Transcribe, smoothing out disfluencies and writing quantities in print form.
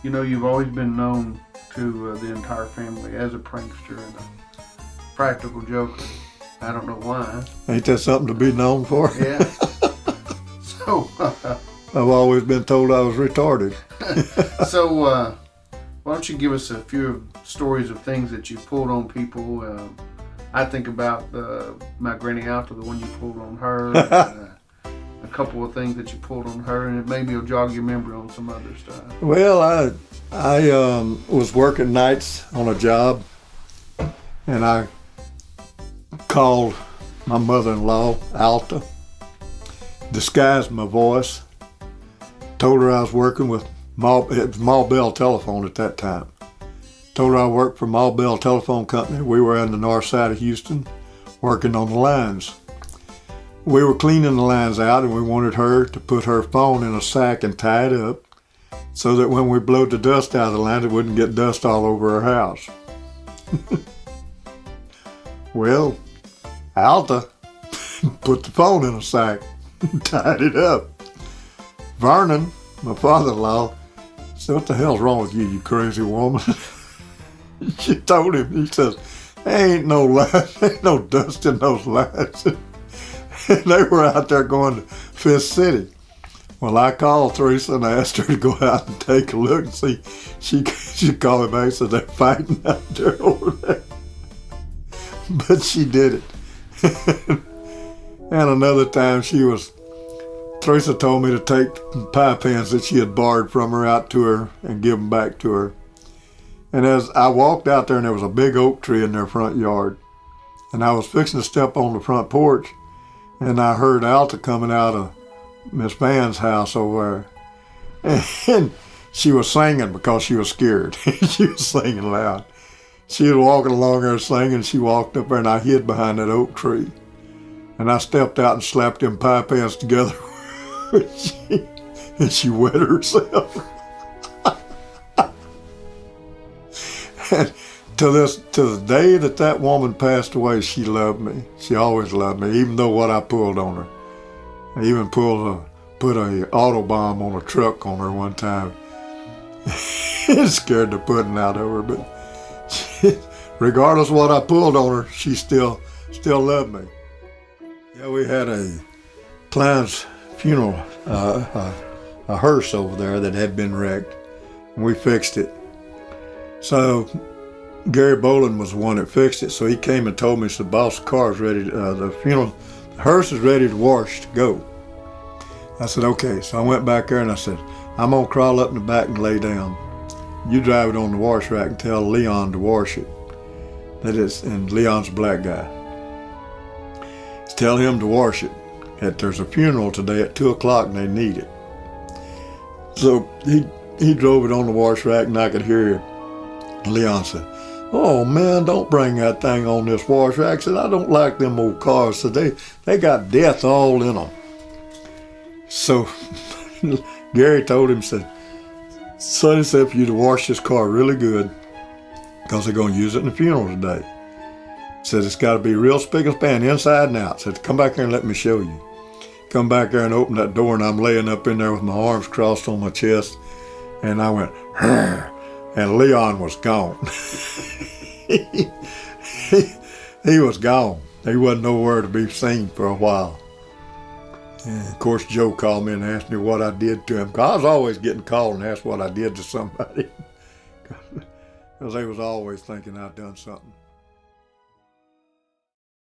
You know, you've always been known to the entire family as a prankster and a practical joker. I don't know why. Ain't that something to be known for? Yeah. So, I've always been told I was retarded. so why don't you give us a few stories of things that you pulled on people? I think about my Granny Alta, the one you pulled on her, and, a couple of things that you pulled on her, and maybe it'll jog your memory on some other stuff. Well, I was working nights on a job, and I called my mother-in-law, Alta, disguised my voice, told her I was working with it was Ma Bell Telephone at that time. Told her I worked for Ma Bell Telephone Company. We were in the north side of Houston working on the lines. We were cleaning the lines out, and we wanted her to put her phone in a sack and tie it up so that when we blowed the dust out of the line, it wouldn't get dust all over her house. Well, Alta put the phone in a sack and tied it up. Vernon, my father-in-law, said, "What the hell's wrong with you, you crazy woman?" She told him, he says, "There ain't no lines, ain't no dust in those lines." And they were out there going to Fifth City. Well, I called Teresa and I asked her to go out and take a look and see. She called me back and said, "They're fighting out there over there." But she did it. And another time Teresa told me to take the pie pans that she had borrowed from her out to her and give them back to her. And as I walked out there, and there was a big oak tree in their front yard, and I was fixing to step on the front porch, and I heard Alta coming out of Miss Van's house over there. And she was singing because she was scared. She was singing loud. She was walking along there singing, and she walked up there, and I hid behind that oak tree. And I stepped out and slapped them pie pans together. And she wet herself. And to the day that woman passed away, she loved me. She always loved me, even though what I pulled on her. I even put a Autobomb on a truck on her one time. It scared the pudding out of her, but regardless of what I pulled on her, she still loved me. Yeah, we had a client's funeral, a hearse over there that had been wrecked, and we fixed it. So Gary Boland was the one that fixed it, so he came and told me, he said, "Boss, the car's ready, the hearse is ready to wash, to go." I said, "Okay." So I went back there and I said, "I'm gonna crawl up in the back and lay down. You drive it on the wash rack and tell Leon to wash it." And Leon's a black guy. Tell him to wash it. There's a funeral today at 2 o'clock and they need it. So he drove it on the wash rack and I could hear Leon said, "Oh man, don't bring that thing on this wash rack." I said, "I don't like them old cars. So they got death all in them." So Gary told him, said, "Sonny said for you to wash this car really good because they're going to use it in the funeral today." Said it's got to be real spick and span, inside and out. Said, "Come back here and let me show you." Come back there and open that door, and I'm laying up in there with my arms crossed on my chest, and I went, "Hurr," and Leon was gone. he was gone. He wasn't nowhere to be seen for a while. And of course, Joe called me and asked me what I did to him. 'Cause I was always getting called and asked what I did to somebody. Because they was always thinking I'd done something.